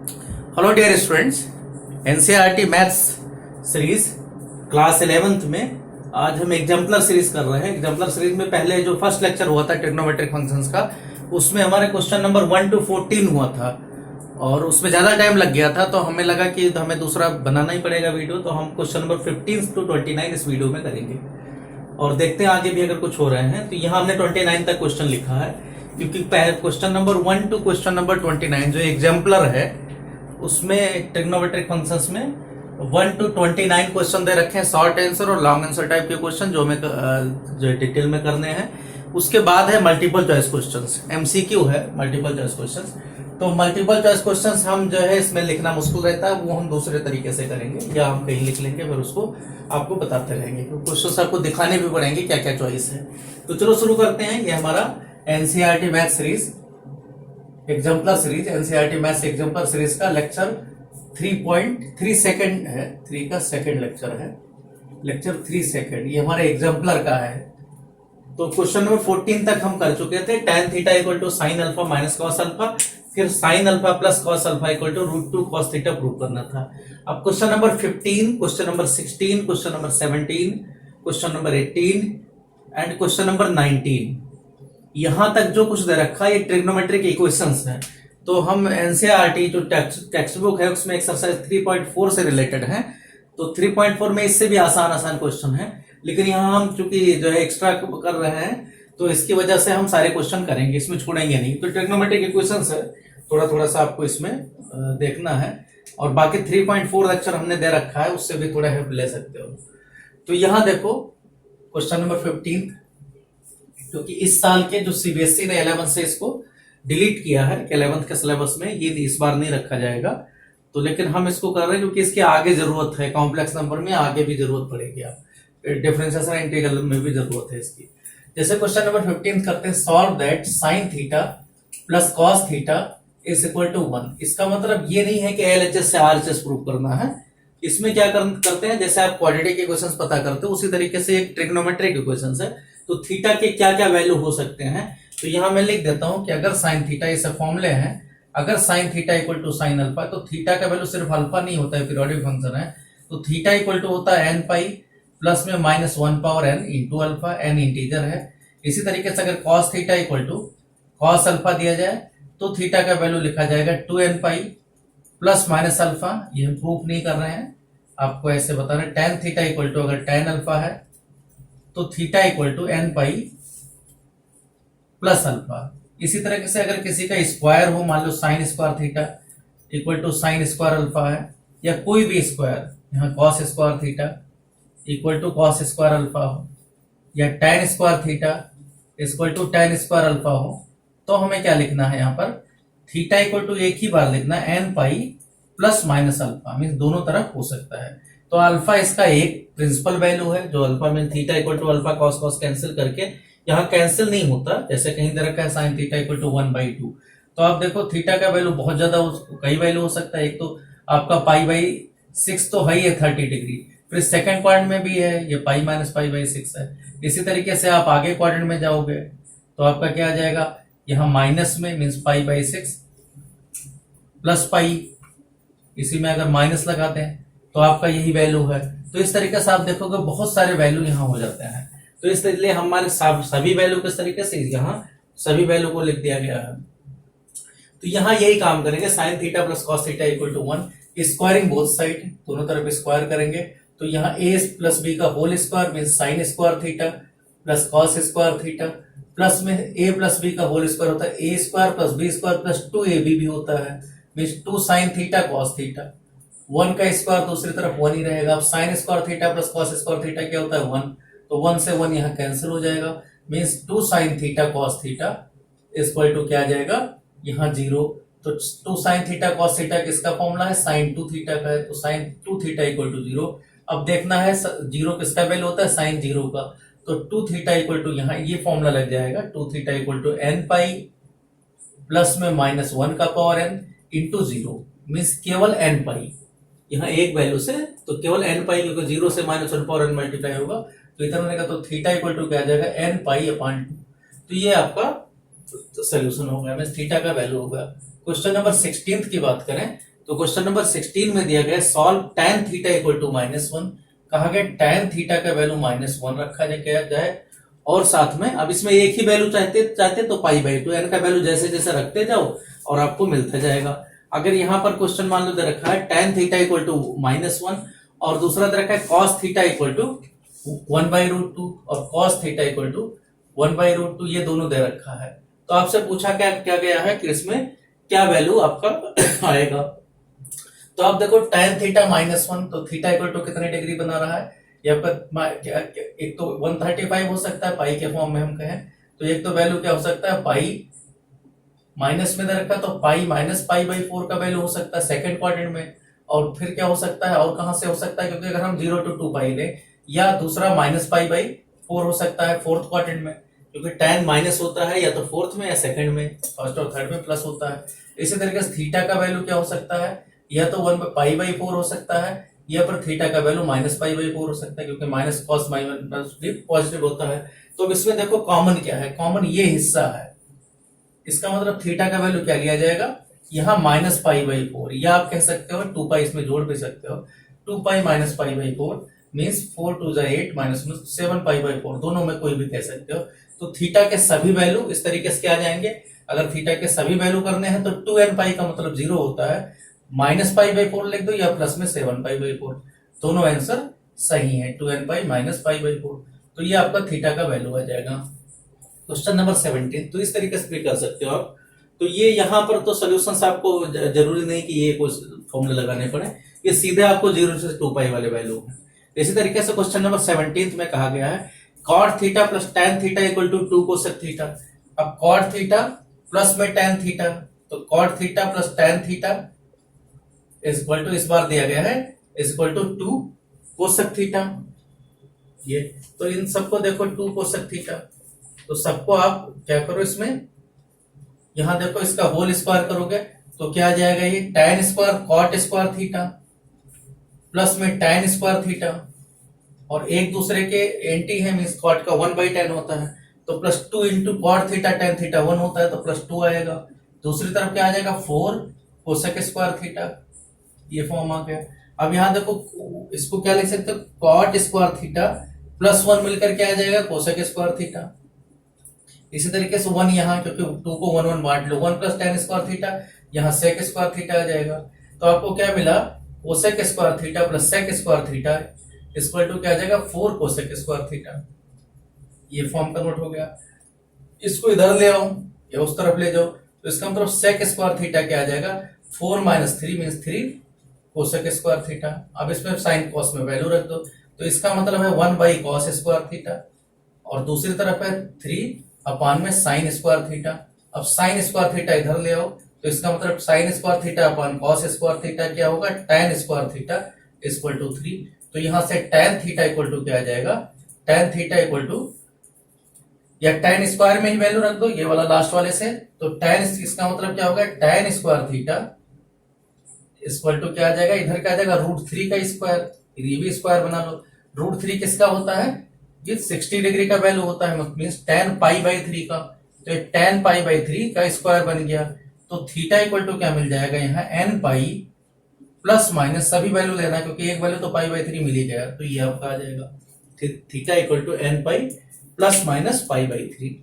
Hello dear students, NCERT maths series class 11th में आज हम एग्जाम्पलर सीरीज कर रहे हैं। एग्जाम्पलर सीरीज में पहले जो फर्स्ट लेक्चर हुआ था ट्रिग्नोमेट्रिक फंक्शंस का, उसमें हमारे क्वेश्चन नंबर 1 to 14 हुआ था और उसमें ज्यादा टाइम लग गया था, तो हमें लगा कि हमें दूसरा बनाना ही पड़ेगा वीडियो। तो हम क्वेश्चन नंबर 15 to 29 इस वीडियो में करेंगे और देखते हैं आगे भी अगर कुछ हो रहे हैं। तो यहाँ हमने 29 तक क्वेश्चन लिखा है, क्योंकि question number 1 to question number 29 जो एग्जाम्पलर है उसमें ट्रिग्नोमेट्रिक फंक्शंस में 1 to 29 क्वेश्चन दे रखे हैं, शॉर्ट आंसर और लॉन्ग आंसर टाइप के क्वेश्चन जो हमें जो डिटेल में करने हैं। उसके बाद है मल्टीपल चॉइस क्वेश्चंस, एमसीक्यू है मल्टीपल चॉइस क्वेश्चंस। तो मल्टीपल चॉइस क्वेश्चंस हम जो है इसमें लिखना मुश्किल रहता है, वो हम दूसरे तरीके से करेंगे या हम कहीं लिख लेंगे, फिर उसको आपको बताते रहेंगे। क्वेश्चंस आपको दिखाने भी पड़ेंगे क्या क्या चॉइस है। तो चलो शुरू करते हैं। ये हमारा NCERT math series exemplar series, NCERT maths exemplar series का लेक्चर 3.3 सेकंड है, 3 का सेकंड लेक्चर है, लेक्चर 3 सेकंड। ये हमारे एग्जाम्पलर का है। तो क्वेश्चन नंबर 14 तक हम कर चुके थे। tan theta equal to sine alpha minus cos alpha, फिर sine alpha plus cos alpha equal to √2 cos theta prove करना था। अब question number 15, question number 16, question number 17, question number 18 and question number 19, यहां तक जो कुछ दे रखा है ये ट्रिग्नोमेट्रिक इक्वेशंस है। तो हम एनसीईआरटी जो टेक्स्ट बुक है उसमें एक्सरसाइज 3.4 से रिलेटेड है। तो 3.4 में इससे भी आसान आसान क्वेश्चन है, लेकिन यहाँ हम चूंकि जो है एक्स्ट्रा कर रहे हैं तो इसकी वजह से हम सारे क्वेश्चन करेंगे, इसमें छोड़ेंगे नहीं। तो ट्रिग्नोमेट्रिक इक्वेशंस है, थोड़ा थोड़ा सा आपको इसमें देखना है, और बाकी 3.4 लेक्चर हमने दे रखा है, उससे भी थोड़ा हेल्प ले सकते हो। तो यहाँ देखो क्वेश्चन नंबर 15, क्योंकि इस साल के जो सीबीएसई ने 11 से इसको डिलीट किया है, 11th के सिलेबस में ये इस बार नहीं रखा जाएगा। तो लेकिन हम इसको कर रहे हैं क्योंकि इसके आगे जरूरत है, कॉम्प्लेक्स नंबर में आगे भी जरूरत पड़ेगी, आप डिफरेंशिएशन इंटीग्रल में भी जरूरत है इसकी। जैसे क्वेश्चन नंबर 15 करते हैं, solve that sine theta plus cos theta is equal to 1। इसका मतलब ये नहीं है कि एलएचएस से आरएचएस प्रूव करना है। इसमें क्या करते हैं, जैसे आप क्वाड्रेटिक इक्वेशंस पता करते हो उसी तरीके से एक ट्रिग्नोमेट्रिक इक्वेशंस है। तो थीटा के क्या क्या वैल्यू हो सकते हैं, तो यहां मैं लिख देता हूं कि अगर साइन थीटा, इसे फॉर्मूले हैं, अगर sine theta equal to sine alpha, तो थीटा का वैल्यू सिर्फ अल्फा नहीं होता है, पीरियोडिक फंक्शन है। तो थीटा इक्वल टू होता है एन पाई प्लस में -1 power n into alpha, n integer है। इसी तरीके से अगर cos theta equal to cos alpha दिया जाए तो थीटा का वैल्यू लिखा जाएगा 2n पाई प्लस माइनस अल्फा। ये हम प्रूफ नहीं कर रहे हैं, आपको ऐसे बता रहे हैं। टेन थीटा इक्वल टू अगर टेन अल्फा है तो theta equal to n pi plus alpha. इसी तरीके से अगर किसी का स्क्वायर हो, मान लो sine square theta equal to sine square alpha है, या कोई भी स्क्वायर, यहाँ cos square theta equal to cos square alpha हो, या tan square theta equal to tan square alpha हो, तो हमें क्या लिखना है यहाँ पर, थीटा इक्वल टू एक ही बार लिखना है n pi plus minus alpha, mean दोनों तरफ हो सकता है। तो अल्फा इसका एक प्रिंसिपल वैल्यू है, जो alpha mean theta equal to alpha cos cos cancel करके, यहाँ कैंसिल नहीं होता, जैसे कहीं दे रखा है साइन थीटा इक्वल टू 1/2। तो आप देखो थीटा का वैल्यू बहुत ज्यादा कई वैल्यू हो सकता है। एक तो आपका π/6 तो है ही है 30 डिग्री, फिर सेकंड क्वाड्रेंट में भी है ये पाई माइनस π/6 है। इसी तरीके से आप आगे क्वाड्रेंट में जाओगे तो आपका क्या आ जाएगा, यहाँ माइनस में मीन्स π/6 प्लस पाई, इसी में अगर माइनस लगाते हैं तो आपका यही वैल्यू है। तो इस तरीके से आप देखोगे बहुत सारे वैल्यू यहाँ हो जाते हैं। तो इसलिए हमारे सभी वैल्यू किस तरीके से यहाँ सभी वैल्यू को लिख दिया गया है। तो यहाँ यही काम करेंगे, sine theta plus cos theta equal to 1, squaring both side, दोनों तरफ स्क्वायर करेंगे। तो यहाँ ए प्लस बी का whole square mean sine square theta plus cos square theta, plus में ए प्लस बी का होल स्क्वायर होता है A square plus B square plus 2ab भी होता है, mean 2 sine theta cos theta. 1 का square दूसरी तरफ 1 ही रहेगा। अब sine square theta plus cos square theta क्या होता है 1, तो 1 से 1 यहाँ कैंसिल हो जाएगा, means 2 sine theta cos theta equal to क्या आ जाएगा यहाँ 0। तो 2 साइन थीटा कॉस थीटा किसका फॉर्मूला है, साइन 2 थीटा का है, तो साइन 2 थीटा इक्वल टू 0। अब देखना है 0 किसका वैल्यू होता है, साइन 0 का, तो 2 थीटा इक्वल टू यहाँ ये फॉर्मूला लग जाएगा, 2 theta equal to n pi plus में -1 का पावर एन इंटू 0, मीन्स केवल एन पाई, यहाँ एक वैल्यू से तो केवल एन पाई, क्योंकि 0 से -1 पावर एन मल्टीप्लाई होगा, तो इतना होने का, तो थीटा इक्वल टू क्या आ जाएगा एन पाई अपॉन 2। तो ये आपका सोल्यूशन हो गया, मीन्स थीटा का वैल्यू होगा। क्वेश्चन नंबर 16 की बात करें तो क्वेश्चन नंबर 16 में दिया गया solve tan theta equal to -1, कहा गया tan थीटा का वैल्यू -1 रखा जाए और साथ में अब इसमें एक ही वैल्यू चाहते तो π/2 n का वैल्यू जैसे जैसे रखते जाओ और आपको मिलता जाएगा। अगर यहाँ पर क्वेश्चन मान लो दे रखा है tan थीटा इक्वल टू -1 और दूसरा दे रखा है cos थीटा इक्वल टू 1/√2 और cos थीटा इक्वल टू 1/√2, ये दोनों दे रखा है। तो आपसे पूछा क्या गया है कि इसमें क्या वैल्यू आपका आएगा। तो आप देखो tan थीटा -1, तो थीटा इक्वल टू कितने डिग्री बना रहा है यहाँ पर, एक तो 135 हो सकता है पाई के फॉर्म में हम कहें, तो एक तो वैल्यू क्या हो सकता है पाई माइनस में दे रखा, तो पाई माइनस π/4 का वैल्यू हो सकता है सेकंड क्वाड्रेंट में। और फिर क्या हो सकता है और कहां से हो सकता है, क्योंकि अगर हम 0 to 2 पाई ले, या दूसरा -π/4 हो सकता है फोर्थ क्वाड्रेंट में, क्योंकि tan माइनस होता है या तो फोर्थ में या सेकंड में, फर्स्ट और थर्ड में प्लस होता है। इसी तरीके से थीटा का वैल्यू क्या हो सकता है, या तो 1π/4 हो सकता है, या पर थीटा का वैल्यू -π/4 हो सकता है, क्योंकि माइनस कॉस माइनस पॉजिटिव होता है। तो इसमें देखो कॉमन क्या है, कॉमन ये हिस्सा है, इसका मतलब थीटा का वैल्यू क्या लिया जाएगा यहाँ -π/4, या आप कह सकते हो 2π इसमें जोड़ भी सकते हो, 2π - π/4 मीन्स 4 2 8 -7π/4, दोनों में कोई भी कह सकते हो। तो थीटा के सभी वैल्यू इस तरीके से क्या आ जाएंगे, अगर थीटा के सभी वैल्यू करने हैं तो 2nπ का मतलब 0 होता है, -π/4 लिख दो या प्लस में 7π/4, दोनों आंसर सही है, 2nπ - π/4। तो ये आपका थीटा का वैल्यू आ जाएगा। क्वेश्चन नंबर 17, तो इस तरीके से भी कर सकते हो आप। तो ये यहाँ पर तो सोल्यूशंस आपको जरूरी नहीं कि ये कोई फॉर्मूले लगाने पड़े, ये सीधे आपको 0 से 2π वाले वैल्यू है। इसी तरीके से क्वेश्चन नंबर 17 में कहा गया है cot theta plus tan theta equal to 2 cosec theta. अब cot थीटा प्लस में tan थीटा, तो cot theta plus tan theta is equal to, इस बार दिया गया है is equal to 2 cosec theta. ये तो इन सबको देखो 2 cosec थीटा, तो सबको आप क्या करो इसमें, यहां देखो इसका होल स्क्वायर करोगे तो क्या आ जाएगा, ये tan square cot square theta plus में tan स्क्वायर थीटा, और एक दूसरे के एंटी है मींस cot का 1/tan होता है, तो plus 2 into cot theta tan theta 1 होता है, तो प्लस 2 आएगा। दूसरी तरफ क्या आ जाएगा 4 cosec स्क्वायर थीटा, ये फॉर्म आ गया। अब यहां देखो इसको क्या लिख सकते हो, cot स्क्वायर थीटा प्लस 1 मिलकर क्या आ जाएगा cosec स्क्वायर थीटा। इसी तरीके से 1 यहाँ, क्योंकि 2 को 1 1 बांट लो, 1 प्लस tan स्क्वायर थीटा, यहाँ sec स्क्वायर थीटा आ जाएगा। तो आपको क्या मिला, cosec square theta plus sec square theta equal to क्या आ जाएगा 4 cosec स्क्वायर थीटा। ये फॉर्म कन्वर्ट हो गया। इसको इधर ले आओ या उस तरफ ले जाओ, तो इसका मतलब sec स्क्वायर थीटा क्या आ जाएगा 4 - 3 मीन्स 3 cosec स्क्वायर थीटा। अब इसमें साइन कॉस में वैल्यू रख दो, तो इसका मतलब है 1/cos स्क्वायर थीटा, और दूसरी तरफ है 3 अपान में साइन स्क्वायर थीटा। अब साइन स्क्वायर थीटा इधर ले आओ, तो इसका मतलब sine square theta upon cos square theta क्या होगा tan square theta equal to 3। तो यहां से tan थीटा इक्वल टू क्या आ जाएगा, tan थीटा इक्वल टू, या tan स्क्वायर में ही वैल्यू रख दो ये वाला लास्ट वाले से, तो tan इसका मतलब क्या होगा tan square theta equal to क्या आ जाएगा, इधर क्या आ जाएगा √3 का स्क्वायर, ये भी स्क्वायर बना लो। √3 किसका होता है, ये 60 डिग्री का वैल्यू होता है, मींस tan π/3 का, तो ये tan π/3 का स्क्वायर बन गया। तो थीटा इक्वल टू क्या मिल जाएगा यहाँ nπ प्लस माइनस सभी वैल्यू लेना है, क्योंकि एक वैल्यू तो π/3 मिल ही गया, तो ये आपका आ जाएगा theta equal to nπ plus minus π/3।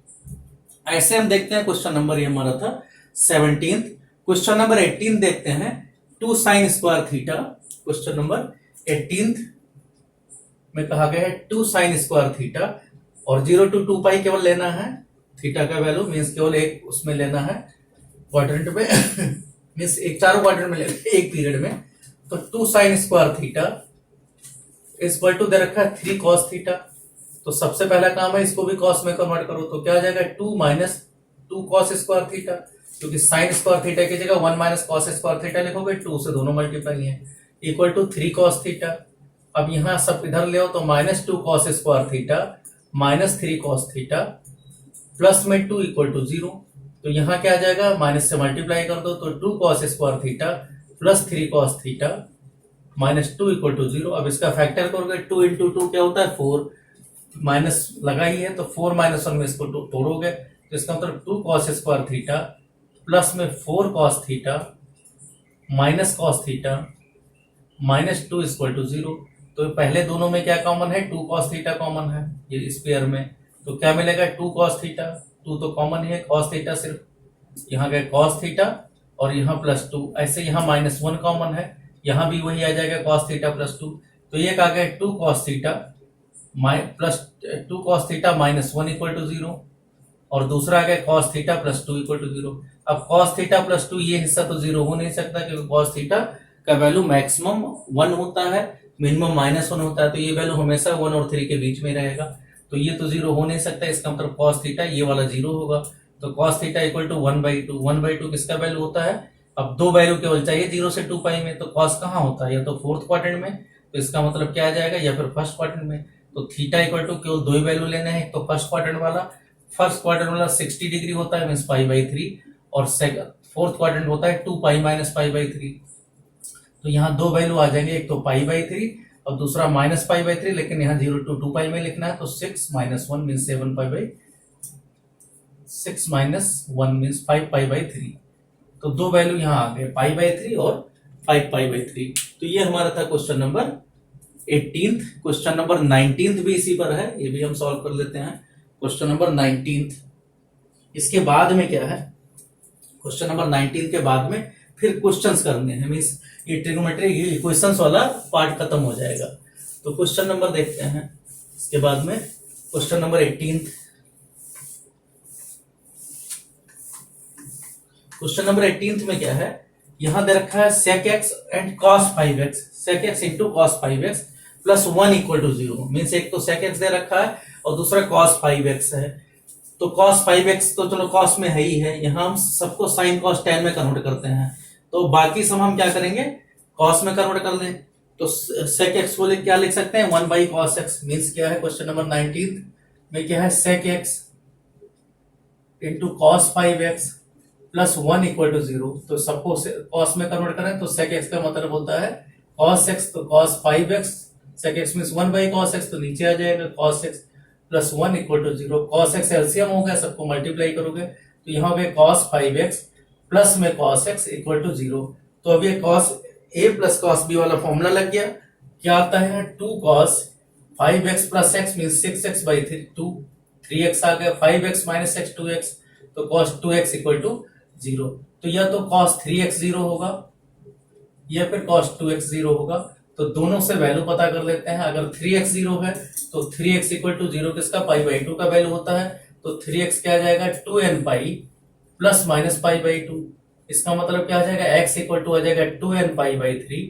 ऐसे हम देखते हैं क्वेश्चन नंबर ये हमारा था 17। क्वेश्चन नंबर 18 देखते हैं 2 sin square theta. Question number 18 में कहा गया है 2 sin स्क्वायर थीटा, और 0 to 2π केवल लेना है, थीटा का वैल्यू मीन्स केवल एक उसमें लेना है क्वाड्रेंट में मीन्स एक चारों क्वाड्रेंट में लेना एक पीरियड में। तो 2 sin square theta equal to दे रखा है 3 cos थीटा। तो सबसे पहला काम है इसको भी cos में कन्वर्ट करो, तो क्या आ जाएगा 2 - 2 cos स्क्वायर थीटा, क्योंकि sin स्क्वायर थीटा की जगह 1 - cos स्क्वायर थीटा लिखोगे, 2 से दोनों मल्टीप्लाई है, इक्वल टू 3 cos थीटा। अब यहां सब इधर ले आओ, तो -2 cos square theta -3 cos theta plus में 2 इक्वल टू 0। तो यहाँ क्या आ जाएगा, माइनस से मल्टीप्लाई कर दो, तो 2 cos square theta plus 3 cos theta -2 equal to 0। अब इसका फैक्टर करोगे, 2 इंटू 2 क्या होता है 4, माइनस लगा ही है, तो 4 - 1 में इसको तोड़ोगे, तो इसका मतलब 2 cos स्क्वायर थीटा प्लस में 4 cos theta minus cos theta minus 2 equal to 0। तो पहले दोनों में क्या कॉमन है, 2 कॉस थीटा कॉमन है ये स्क्वायर में, तो क्या मिलेगा 2 कॉस थीटा, 2 तो कॉमन ही है, कॉस थीटा सिर्फ यहाँ गए कॉस थीटा और यहाँ प्लस 2, ऐसे यहाँ -1 कॉमन है, यहाँ भी वही आ जाएगा कॉस थीटा +2। तो ये आ गया 2 cos theta plus 2 cos theta -1 equal to 0 और दूसरा आ गया कॉस थीटा +2 इक्वल टू 0। अब कॉस थीटा +2 ये हिस्सा तो 0 हो नहीं सकता क्योंकि कॉस थीटा का वैल्यू मैक्सिमम 1 होता है, मिनिमम -1 होता है, तो ये वैल्यू हमेशा 1 और 3 के बीच में रहेगा, तो ये तो 0 हो नहीं सकता, इसका मतलब कॉस थीटा ये वाला 0 होगा। तो कॉस थीटा इक्वल टू 1/2, 1/2 किसका वैल्यू होता है, अब दो वैल्यू केवल चाहिए 0 से 2 पाई में, तो कॉस कहाँ होता है, या तो फोर्थ क्वाड्रेंट में, तो इसका मतलब क्या आ जाएगा, या फिर फर्स्ट क्वाड्रेंट में। तो थीटा इक्वल टू केवल दो ही वैल्यू लेना है, तो फर्स्ट क्वाड्रेंट वाला 60 डिग्री होता है मीन्स π/3 और फोर्थ क्वाड्रेंट होता है 2 पाई माइनस π/3। तो यहाँ दो वैल्यू आ जाएंगे, एक तो π/3 और दूसरा -π/3, लेकिन यहाँ 0 to 2 पाई में लिखना है, तो 6 - 1 मीन्स 7 6 - 1 मीन्स 5 π/3। तो दो वैल्यू यहाँ आ गए π/3 और 5 π/3। तो ये हमारा था क्वेश्चन नंबर 18। क्वेश्चन नंबर 19 भी इसी पर है, ये भी हम सॉल्व कर लेते हैं। क्वेश्चन नंबर 19, इसके बाद में क्या है, क्वेश्चन नंबर 19 के बाद में फिर क्वेश्चंस करने हैं, मीन्स ये ट्रिग्नोमेट्री इक्वेशंस वाला पार्ट खत्म हो जाएगा। तो क्वेश्चन नंबर देखते हैं, इसके बाद में क्वेश्चन नंबर 18। क्वेश्चन नंबर 18 में क्या है, यहां दे रखा है sec x and cos 5x, sec x into cos 5x plus 1 equal to 0, means एक तो sec x दे रखा है और दूसरा cos 5x है। तो cos 5x तो चलो cos में है ही है, यहां हम सबको sin cos tan में कन्वर्ट करते हैं, तो बाकी सब हम क्या करेंगे cos में कन्वर्ट कर दें। तो sec x को क्या लिख सकते हैं 1/cos x, मीन्स क्या है क्वेश्चन नंबर 19 में क्या है sec x into cos 5x plus 1 equal to 0। तो सबको cos में कन्वर्ट करें तो sec x का मतलब होता है cos x, तो cos 5x sec x means 1/cos x, तो नीचे आ जाएगा cos x plus 1 equal to 0। cos x LCM हो गया, सबको मल्टीप्लाई करोगे तो यहाँ हो गया cos 5x प्लस में cos x इक्वल टू 0। तो अब ये cos a plus cos b वाला फॉर्मूला लग गया, क्या आता है 2 cos 5x plus x means 6x/2, 3x आ गया, 5x माइनस x 2x, तो cos 2x इक्वल टू 0। तो या तो cos 3x 0 होगा या फिर cos 2x 0 होगा, तो दोनों से वैल्यू पता कर लेते हैं। अगर 3x 0 है तो 3x इक्वल टू 0 किसका π/2 का वैल्यू होता है, तो 3x क्या आ जाएगा 2n पाई प्लस माइनस π/2, इसका मतलब क्या आ जाएगा x इक्वल टू आ जाएगा 2n π/3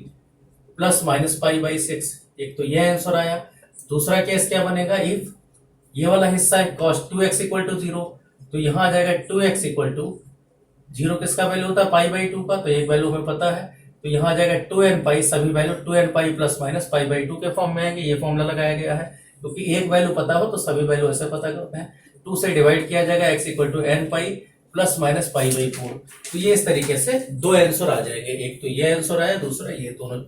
प्लस माइनस π/6। एक तो ये आंसर आया। दूसरा केस क्या बनेगा, इफ ये वाला हिस्सा है cos 2x इक्वल टू 0, तो यहां आ जाएगा 2x इक्वल टू 0 किसका वैल्यू होता है π/2 का, तो एक वैल्यू हमें पता है, तो यहाँ आ जाएगा 2n पाई, सभी वैल्यू 2n पाई प्लस माइनस π/2 के फॉर्म में आएंगे, ये फॉर्मूला लगाया गया है, क्योंकि एक वैल्यू पता हो तो सभी वैल्यू ऐसे पता करते हैं। 2 से डिवाइड किया जाएगा x equal to n pi plus minus π/4। तो ये इस तरीके से दो आंसर आ जाएंगे, एक तो ये आंसर आया, दूसरा ये, दोनों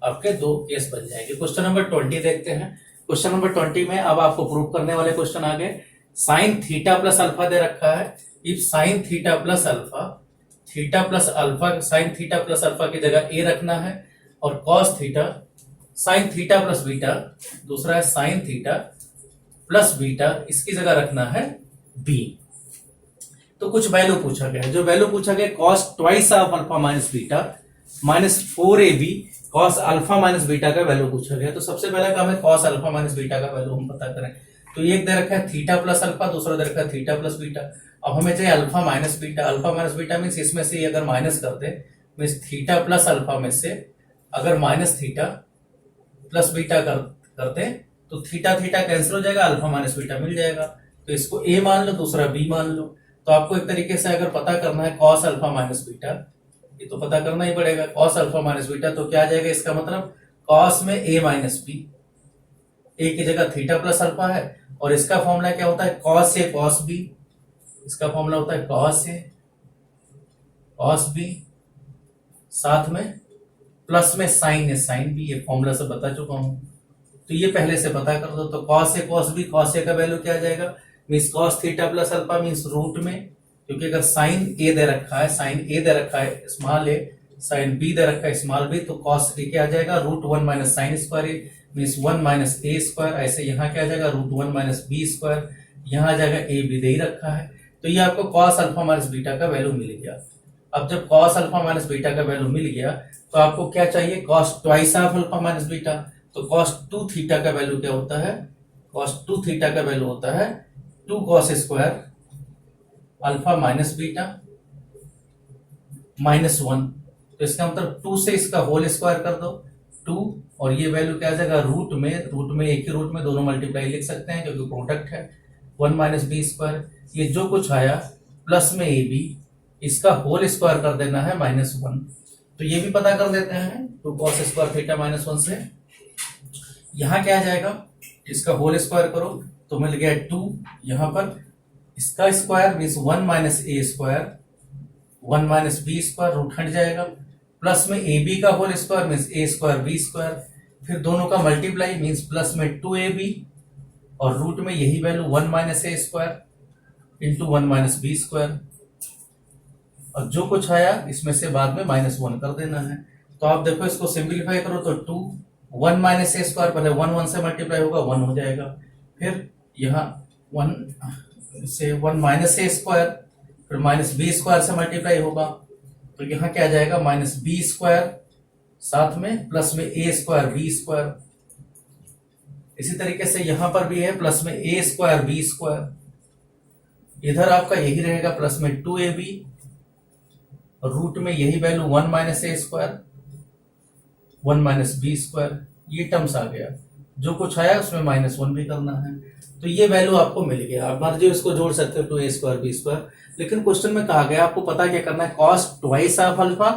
आपके दो केस बन जाएंगे। क्वेश्चन नंबर 20 देखते हैं। क्वेश्चन नंबर 20 में अब आपको प्रूव करने वाले क्वेश्चन आ गए। साइन थीटा प्लस अल्फा दे रखा है, if sign theta plus alpha, theta plus alpha, sign theta plus alpha की जगह ए रखना है, और cos theta sine theta plus beta, दूसरा है साइन थीटा प्लस बीटा, इसकी जगह रखना है बी। तो कुछ वैल्यू पूछा गया है, जो वैल्यू पूछा गया cos twice of alpha minus beta minus 4ab cos alpha minus beta का वैल्यू पूछा गया। तो सबसे पहला काम है कॉस अल्फा माइनस बीटा का वैल्यू हम पता करें। तो एक दे रखा है थीटा प्लस अल्फा, दूसरा दे रखा है थीटा प्लस बीटा। अब हमें चाहिए alpha minus beta. Alpha minus beta means इसमें से अगर माइनस कर दे, मीन्स थीटा प्लस अल्फा में से अगर माइनस थीटा प्लस बीटा करते तो थीटा थीटा कैंसिल हो जाएगा, अल्फा माइनस बीटा मिल जाएगा। तो इसको ए मान लो, दूसरा बी मान लो। तो आपको एक तरीके से अगर पता करना है कॉस अल्फा माइनस बीटा, ये तो पता करना ही पड़ेगा कॉस अल्फा माइनस बीटा, तो क्या आ जाएगा, इसका मतलब कॉस में ए माइनस बी, ए की जगह थीटा प्लस अल्फा है, और इसका फॉर्मूला क्या होता है कॉस ए कॉस बी, इसका फॉर्मूला होता है कॉस ए कॉस बी, साथ में प्लस में साइन ए साइन बी, ये फॉर्मूला से बता चुका हूं। तो ये पहले से पता कर दो। तो cos A cos B, cos A का वैल्यू क्या आ जाएगा, means cos theta plus alpha means root में, क्योंकि अगर साइन ए दे रखा है, साइन ए दे रखा है स्मॉल ए, साइन बी दे रखा है स्मॉल बी, तो कॉस थ्री क्या आ जाएगा root one minus sine square means one minus A square. ऐसे यहाँ क्या आ जाएगा root one minus B square, यहाँ आ जाएगा ए बी दे ही रखा है। तो ये आपको कॉस अल्फा माइनस बीटा का वैल्यू मिल गया। अब जब कॉस अल्फा माइनस बीटा का वैल्यू मिल गया तो आपको क्या चाहिए, cos twice of alpha minus beta. तो कॉस टू थीटा का वैल्यू क्या होता है, कॉस टू थीटा का वैल्यू होता है two cos square alpha minus beta minus one. तो इसका मतलब टू से इसका होल स्क्वायर कर दो टू, और ये वैल्यू क्या आ जाएगा रूट में एक ही रूट में दोनों मल्टीप्लाई लिख सकते हैं क्योंकि प्रोडक्ट है, वन माइनस बी स्क्वायर। ये जो कुछ आया प्लस में ए बी, इसका होल स्क्वायर कर देना है माइनस वन। तो ये भी पता कर देते हैं two cos square theta minus one से। यहाँ क्या आ जाएगा, इसका होल स्क्वायर करो तो मिल गया टू, यहाँ पर इसका square means one minus A square one minus B square, root हट जाएगा, प्लस में ए बी का whole square means A square B square, फिर दोनों का मल्टीप्लाई मीन्स प्लस में टू ए बी और रूट में यही value one minus A square into one minus B square, और जो कुछ आया इसमें से बाद में माइनस वन कर देना है। तो आप देखो इसको सिंप्लीफाई करो तो two one minus A square, पहले वन वन से मल्टीप्लाई होगा वन हो जाएगा, फिर यहाँ वन से वन माइनस ए स्क्वायर, फिर माइनस बी स्क्वायर से मल्टीप्लाई होगा तो यहाँ क्या आ जाएगा माइनस बी स्क्वायर साथ में प्लस में ए स्क्वायर बी स्क्वायर। इसी तरीके से यहां पर भी है प्लस में ए स्क्वायर बी स्क्वायर, इधर आपका यही रहेगा प्लस में टू ए बी, रूट में यही value one minus A square one minus B square, ये टर्म्स आ गया, जो कुछ आया उसमें माइनस वन भी करना है। तो ये वैल्यू आपको मिल गया, आप मर्जी इसको जोड़ सकते हो two A square B square. लेकिन क्वेश्चन में कहा गया आपको पता क्या करना है, cos twice of alpha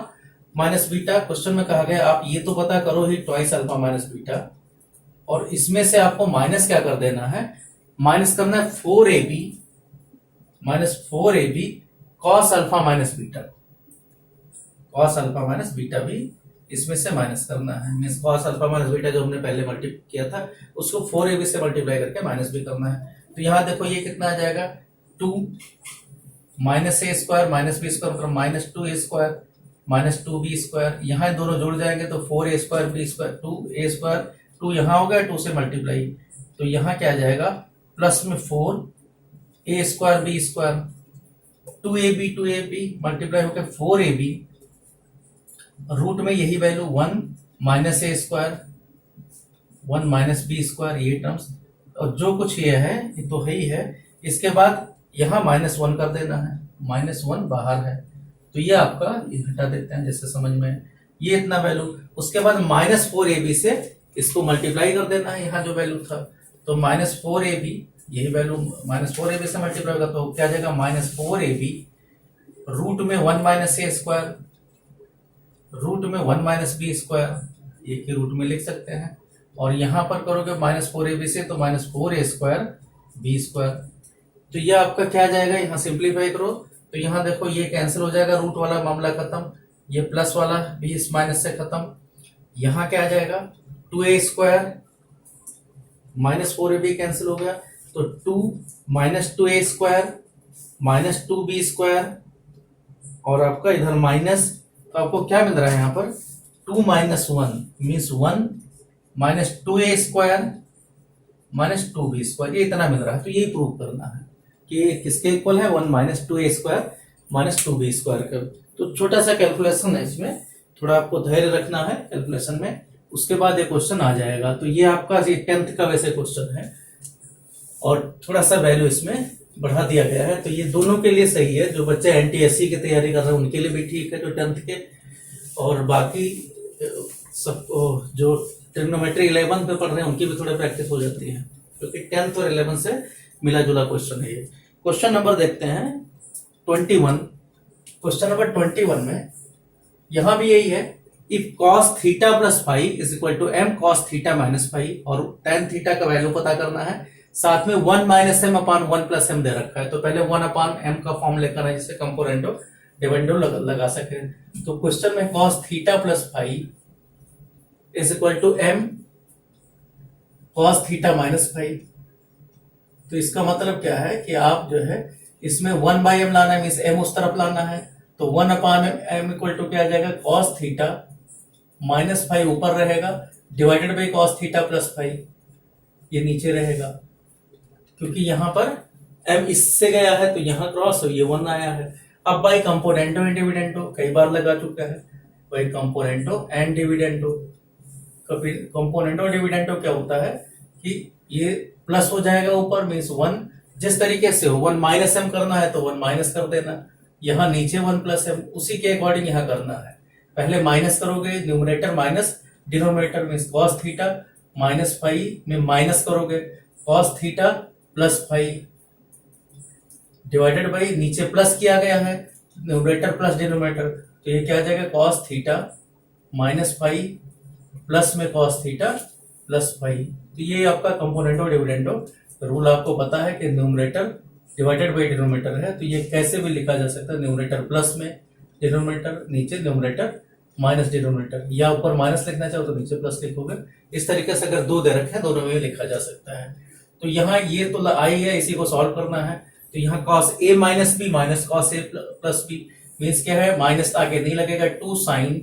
minus beta. Question में कहा गया आप ये तो पता करो ही ट्वाइस अल्फा माइनस बीटा, और इसमें से आपको माइनस क्या कर देना है, माइनस करना है four A B minus four A B cos alpha minus beta, cos alpha minus beta भी इसमें से माइनस करना है। Means cos alpha minus beta जो हमने पहले मल्टीप्लाई किया था उसको फोर ए बी से मल्टीप्लाई करके माइनस भी करना है। तो यहाँ देखो ये कितना आ जाएगा two minus A square minus B square मतलब minus two A square minus two B square, यहाँ दोनों जुड़ जाएंगे तो four A square B square two A square, two यहाँ हो गया टू से मल्टीप्लाई, तो यहाँ क्या आ जाएगा प्लस में four A square B square, two A B multiply होकर फोर ए बी, रूट में यही value one minus A square one minus B square, ये टर्म्स, और जो कुछ ये है ये तो है ही है। इसके बाद यहाँ माइनस वन कर देना है, माइनस वन बाहर है तो ये आपका ये हटा देते हैं जैसे समझ में, ये इतना वैल्यू। उसके बाद माइनस फोर ए बी से इसको मल्टीप्लाई कर देना है, यहाँ जो वैल्यू था तो माइनस फोर ए बी, यही value minus four A B से मल्टीप्लाई होगा तो क्या जाएगा minus four A B, root में one minus A square root में वन माइनस बी स्क्वायर, एक ही रूट में लिख सकते हैं, और यहां पर करोगे माइनस फोर ए बी से तो minus four A square B square. तो ये आपका क्या जाएगा, यहाँ सिंप्लीफाई करो तो यहाँ देखो ये कैंसिल हो जाएगा, रूट वाला मामला खत्म, ये प्लस वाला भी इस माइनस से खत्म। यहाँ क्या आ जाएगा two A square minus four A B cancel हो गया तो two minus two A square minus two B square, और आपका इधर माइनस, तो आपको क्या मिल रहा है यहाँ पर two minus one means one minus two A square minus two B square, ये इतना मिल रहा है। तो ये प्रूव करना है कि ये किसके इक्वल है, one minus two A square minus two B square का। तो छोटा सा कैलकुलेशन है, इसमें थोड़ा आपको धैर्य रखना है कैलकुलेशन में, उसके बाद ये क्वेश्चन आ जाएगा। तो ये आपका ये 10th का वैसे क्वेश्चन है और थोड़ा सा वैल्यू इसमें बढ़ा दिया गया है, तो ये दोनों के लिए सही है, जो बच्चे NTSC की तैयारी कर रहे हैं उनके लिए भी ठीक है जो 10th के, और बाकी सब जो ट्रिग्नोमेट्री 11th में पढ़ रहे हैं उनकी भी थोड़ी प्रैक्टिस हो जाती है, क्योंकि 10th और 11th से मिला जुला क्वेश्चन है ये। क्वेश्चन नंबर देखते हैं 21। क्वेश्चन नंबर 21 में यहां भी यही है, if cos theta plus five is equal to m cos theta minus five, और tan थीटा का वैल्यू पता करना है, साथ में one minus M upon one plus M दे रखा है, तो पहले वन अपान एम का फॉर्म लेकर है जिससे कंपोनेंटो डिविडेंडो लगा सके। तो क्वेश्चन में cos theta plus five is equal to m cos theta minus five. तो इसका मतलब क्या है कि आप जो है इसमें वन बाई एम लाना है, मीन्स एम उस तरफ लाना है, तो 1/m इक्वल टू क्या आ जाएगा, cos थीटा माइनस फाइव ऊपर रहेगा divided by cos theta plus five, ये नीचे रहेगा क्योंकि यहां पर m इससे गया है तो यहां क्रॉस हो, ये 1 आया है। अब बाई कंपोनेंटो एंड डिविडेंडो कई बार लगा चुका है, बाई कंपोनेंटो एंड डिविडेंडो। कंपोनेंटो डिविडेंडो क्या होता है कि ये प्लस हो जाएगा ऊपर, मीन्स 1 जिस तरीके से हो 1 माइनस एम करना है तो 1 माइनस कर देना, यहाँ नीचे 1 प्लस एम उसी के अकॉर्डिंग यहाँ करना है। पहले माइनस करोगे numerator minus denominator, means cos theta minus five में माइनस करोगे cos theta plus five divided by नीचे प्लस किया गया है न्यूमरेटर प्लस डिनोमिनेटर, तो ये क्या आ जाएगा cos theta minus five plus में cos थीटा प्लस फाइव। तो ये आपका कंपोनेंटो डिविडेंडो रूल आपको पता है कि न्यूमरेटर डिवाइडेड बाई डिनोमिनेटर है, तो ये कैसे भी लिखा जा सकता है, न्यूमरेटर प्लस में डिनोमिनेटर, नीचे न्यूमरेटर माइनस डिनोमिनेटर, या ऊपर माइनस लिखना चाहो तो नीचे प्लस लिखोगे। इस तरीके से अगर दो दे रखे हैं दोनों में लिखा जा सकता है। तो यहाँ ये तो आई है, इसी को सॉल्व करना है। तो यहाँ cos a minus B minus cos a plus B means क्या है, माइनस आगे नहीं लगेगा, 2 साइन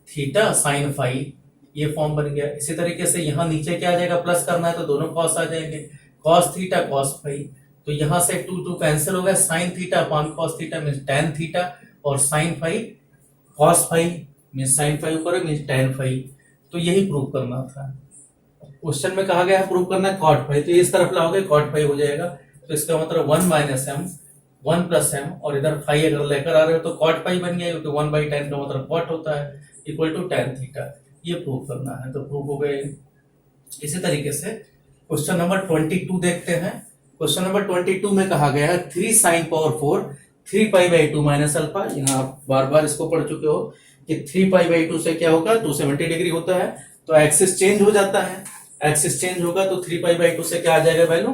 थीटा साइन फाइव, ये फॉर्म बन गया। इसी तरीके से यहाँ नीचे क्या आ जाएगा, प्लस करना है तो दोनों cos आ जाएंगे, cos थीटा cos फाइव, तो यहाँ से 2 कैंसिल हो गया, sine theta upon cos theta means tan theta, और sine five cos five means sine five ऊपर मीन्स tan फाइव। तो यही प्रूव करना था, क्वेश्चन में कहा गया है प्रूव करना है cot फाइव, तो इस तरफ लाओगे cot फाइव हो जाएगा, तो इसका मतलब 1 माइनस एम 1 प्लस एम, और इधर फाइव अगर लेकर आ रहे हो तो cot फाइव बन गया, क्योंकि 1/10 का मतलब cot होता है, इक्वल टू tan थीटा, ये प्रूव करना है। तो प्रूव हो गए। इसी तरीके से क्वेश्चन नंबर 22 देखते हैं। क्वेश्चन नंबर 22 में कहा गया है 3 sign power 4 3 pi by 2 minus alpha. यहाँ आप बार बार इसको पढ़ चुके हो कि 3 पाई बाई 2 से क्या होगा, 270 डिग्री होता है, तो एक्सिस चेंज हो जाता है, एक्सिस चेंज होगा तो 3 पाई बाई 2 से क्या आ जाएगा वैल्यू,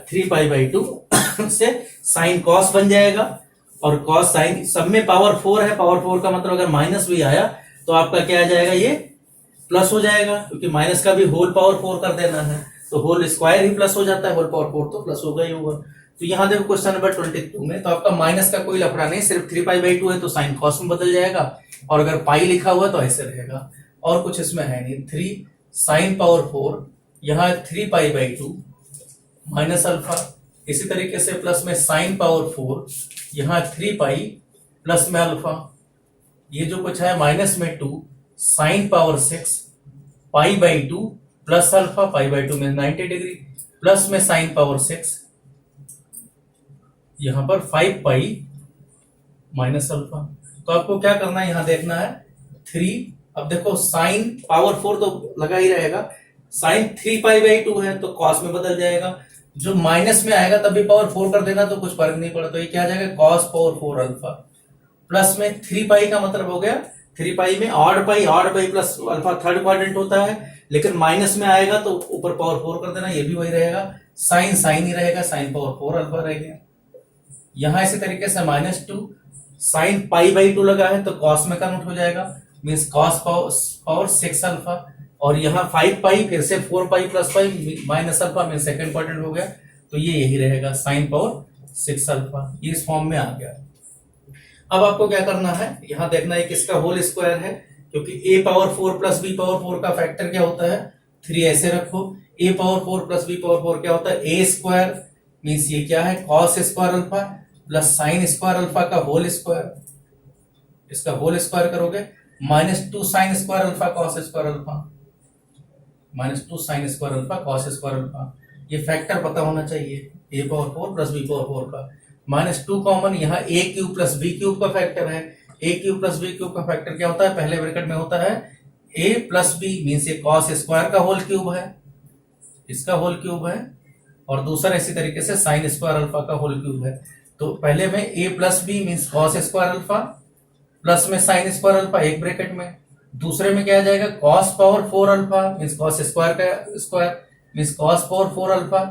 3 पाई बाई 2 से साइन कॉस बन जाएगा, और कॉस साइन सब में पावर 4 है, पावर 4 का मतलब अगर माइनस भी आया तो आपका क्या आ जाएगा, ये प्लस हो जाएगा, क्योंकि माइनस का भी होल पावर 4 कर देना है, तो होल स्क्वायर ही प्लस हो जाता है, होल पावर 4 तो प्लस होगा ही होगा। तो यहाँ देखो क्वेश्चन नंबर 22 में तो आपका माइनस का कोई लफड़ा नहीं, सिर्फ 3 पाई बाई 2 है तो साइन कॉस में बदल जाएगा, और अगर पाई लिखा हुआ तो ऐसे रहेगा, और कुछ इसमें है नहीं। 3 साइन पावर 4 यहाँ 3 पाई बाई 2 माइनस अल्फा, इसी तरीके से प्लस में साइन पावर 4 यहाँ 3 पाई प्लस में अल्फा, ये जो कुछ है माइनस में 2 sine power 6 pi by 2 plus alpha, pi by 2 में 90 डिग्री, प्लस में साइन पावर 6 यहां पर 5 पाई माइनस अल्फा। तो आपको क्या करना है, यहां देखना है 3, अब देखो साइन पावर 4 तो लगा ही रहेगा, साइन 3 पाई बाई 2 है तो कॉस में बदल जाएगा, जो माइनस में आएगा तब भी पावर 4 कर देना तो कुछ फर्क नहीं पड़ा, तो ये क्या आ जाएगा कॉस पावर 4 अल्फा, प्लस में 3 पाई का मतलब हो गया 3 पाई में odd pi plus alpha third quadrant होता है, लेकिन माइनस में आएगा तो ऊपर पावर 4 कर देना, ये भी वही रहेगा, साइन साइन ही रहेगा, साइन पावर 4 अल्फा रहेगा। यहां इसी तरीके से -2 साइन पाई बाई 2 लगा है तो कॉस में कन्वर्ट हो जाएगा, मीन्स कॉस पावर 6 अल्फा, और यहाँ 5 पाई फिर से 4 pi plus pi minus alpha में सेकंड क्वाड्रेंट हो गया, तो ये यही रहेगा साइन पावर 6 अल्फा, ये इस फॉर्म में आ गया। अब आपको क्या करना है, यहां देखना है किसका होल स्क्वायर है, क्योंकि a power 4 plus b power 4 का फैक्टर क्या होता है 3, ऐसे रखो, a power 4 plus b power 4 क्या होता है a स्क्वायर, मीन्स ये क्या है cos square alpha plus sign square alpha का होल स्क्वायर, इसका होल स्क्वायर करोगे -2 sign square alpha cos square alpha, -2 sign square alpha cos square alpha, ये फैक्टर पता होना चाहिए a power 4 plus b power 4 का, -2 कॉमन, यहाँ a cube plus b cube का फैक्टर है, a cube plus b cube का फैक्टर क्या होता है, पहले ब्रैकेट में होता है a प्लस b, मीन्स ये cos स्क्वायर का होल क्यूब है, इसका होल क्यूब है, और दूसरा इसी तरीके से साइन स्क्वायर अल्फा का होल क्यूब है। तो पहले में a plus B means cos square alpha plus में साइन स्क्वायर अल्फा एक ब्रैकेट में, दूसरे में क्या आ जाएगा cos power 4 alpha means cos square का square means cos power 4 alpha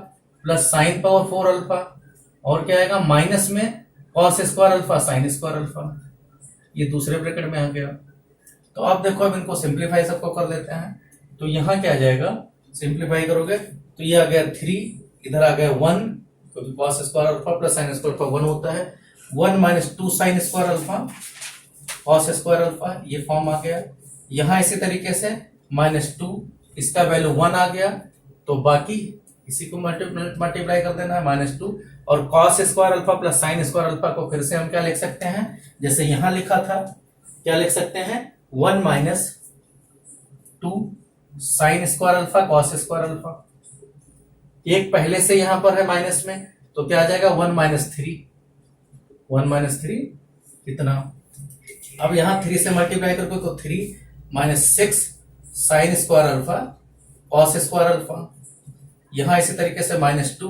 plus sine power 4 alpha, और क्या आएगा माइनस में cos square alpha sine square alpha, ये दूसरे ब्रैकेट में आ गया। तो आप देखो अब इनको सिंप्लीफाई सबको कर लेते हैं, तो यहाँ क्या आ जाएगा सिंप्लीफाई करोगे तो ये आ गया 3, इधर आ गया 1, क्योंकि cos square alpha plus sign square alpha 1 होता है, 1 minus 2 sign square alpha cos square alpha, ये फॉर्म आ गया। यहाँ इसी तरीके से -2, इसका वैल्यू 1 आ गया, तो बाकी इसी को मल्टीप्लाई कर देना है -2, और cos square alpha plus sign square alpha को फिर से हम क्या लिख सकते हैं, जैसे यहां लिखा था, क्या लिख सकते हैं, 1 minus 2 sign square alpha cos square alpha. एक पहले से यहां पर है माइनस में, तो क्या आ जाएगा 1 माइनस 3 इतना। अब यहां 3 से मल्टीप्लाई करके तो 3 minus 6 sign square alpha cos square alpha. यहां इसी तरीके से -2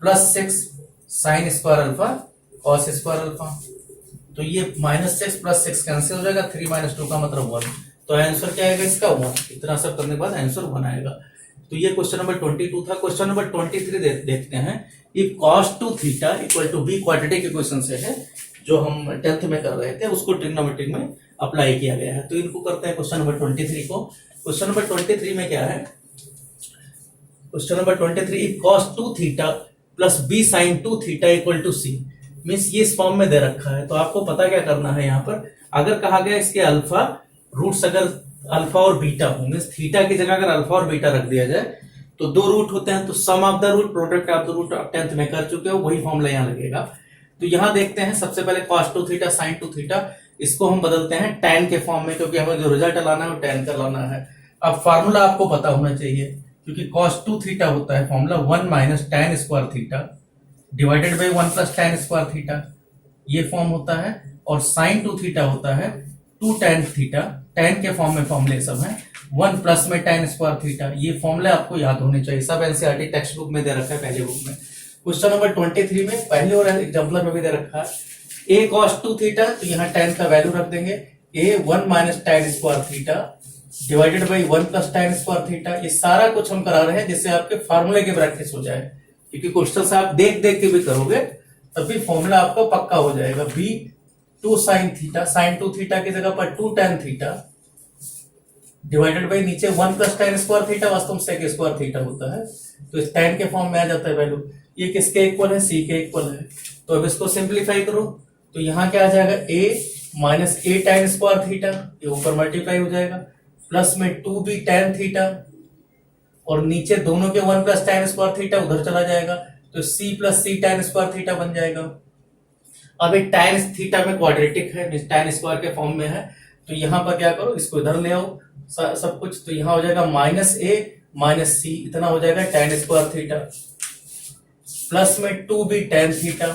plus 6 sign square alpha cos square alpha. तो ये -6 प्लस 6 कैंसिल हो जाएगा, 3 माइनस 2 का मतलब 1। तो आंसर क्या आएगा इसका 1। इतना सब करने के बाद आंसर 1 आएगा। तो ये क्वेश्चन नंबर 22 था। क्वेश्चन नंबर 23 देखते हैं। If cos 2 theta equal to B quadratic equation से है, जो हम 10th में कर रहे थे, उसको ट्रिग्नोमेट्रिक में अप्लाई किया गया है। तो इनको करते हैं क्वेश्चन नंबर 23 को। क्वेश्चन नंबर 23 में क्या है, question number 23, if cos 2 theta plus B sine 2 theta equal to C, means ये इस फॉर्म में दे रखा है। तो आपको पता क्या करना है, यहाँ पर अगर कहा गया इसके अल्फा रूट्स अगर अल्फा और बीटा हो, मीन्स थीटा की जगह अगर अल्फा और बीटा रख दिया जाए तो 2 रूट होते हैं, तो sum of the root product of the root आप 10th में कर चुके हो, वही फॉर्मूला यहाँ लगेगा। तो यहाँ देखते हैं, सबसे पहले cos 2 थीटा sin 2 थीटा, इसको हम बदलते हैं tan के फॉर्म में, क्योंकि हमें जो रिजल्ट लाना है वो tan का लाना है। अब फार्मूला आपको पता होना चाहिए, क्योंकि cos 2 थीटा होता है formula 1 minus tan square theta divided by 1 plus tan square theta, ये फॉर्म होता है। और sin 2 थीटा होता है 2 tan थीटा, tan के फॉर्म में फॉर्मूले सब है 1 प्लस में tan स्क्वायर थीटा। ये फॉर्मूले आपको याद होने चाहिए, सब एनसीईआरटी टेक्स्ट बुक में दे रखा है, पहले बुक में। क्वेश्चन नंबर 23 में पहले और एग्जाम्पलर में भी दे रखा है a cos 2 थीटा, तो यहाँ tan का वैल्यू रख देंगे a 1 minus tan square theta divided by 1 plus tan square theta. ये सारा कुछ हम करा रहे हैं जिससे आपके फार्मूले की प्रैक्टिस हो जाए, क्योंकि क्वेश्चन आप देख देख के भी करोगे तभी फॉर्मूला आपका पक्का हो जाएगा। b 2 sine theta, sine 2 theta की जगह पर 2 tan थीटा डिवाइडेड बाई नीचे 1 प्लस tan स्क्वायर थीटा, वास्तव में sec स्क्वायर थीटा होता है, तो इस tan के फॉर्म में आ जाता है वैल्यू। ये किसके इक्वल है, c के इक्वल है। तो अब इसको सिंप्लीफाई करो, तो यहाँ क्या आ जाएगा a minus a tan square theta, ये ऊपर मल्टीप्लाई हो जाएगा, प्लस में 2b tan थीटा, और नीचे दोनों के 1 प्लस tan स्क्वायर थीटा उधर चला जाएगा, तो c plus c tan square theta बन जाएगा। अब एक tan थीटा में क्वाड्रेटिक है, tan स्क्वायर के फॉर्म में है, तो यहाँ पर क्या करो, इसको इधर ले आओ सब कुछ, तो यहाँ हो जाएगा माइनस a माइनस c, इतना हो जाएगा tan स्क्वायर थीटा, प्लस में 2b tan थीटा,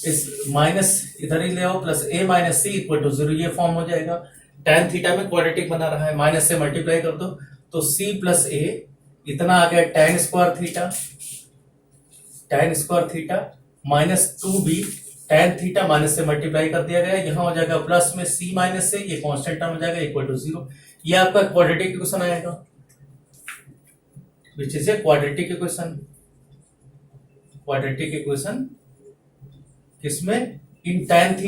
इस माइनस इधर ही ले आओ, plus a minus c equal to 0, ये फॉर्म हो जाएगा। tan थीटा में क्वाड्रेटिक बना रहा है, माइनस से मल्टीप्लाई कर दो, तो c प्लस a इतना आ गया tan square theta minus 2b tan theta, minus से मल्टीप्लाई कर दिया गया, यहाँ हो जाएगा प्लस में c माइनस से, ये कांस्टेंट टर्म हो जाएगा इक्वल टू 0। ये आपका क्वाड्रेटिक इक्वेशन आएगा, which is a quadratic equation. Quadratic equation किसमें, इन tan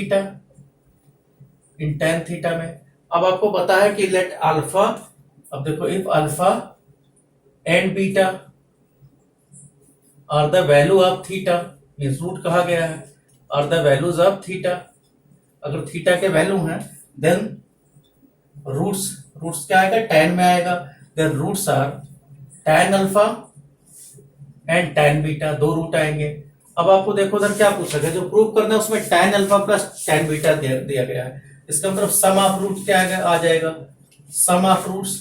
थीटा में। अब आपको पता है कि लेट अल्फा, अब देखो if alpha and beta are the value of theta, means root कहा गया है, are the values of theta, अगर थीटा के वैल्यू हैं देन रूट्स क्या आएगा, tan में आएगा, then roots are tan alpha and tan beta, 2 root आएंगे। अब आपको देखो उधर क्या पूछा गया, जो प्रूव करना है उसमें tan alpha plus tan beta दिया गया है, इसका मतलब सम ऑफ रूट क्या आ जाएगा, sum of roots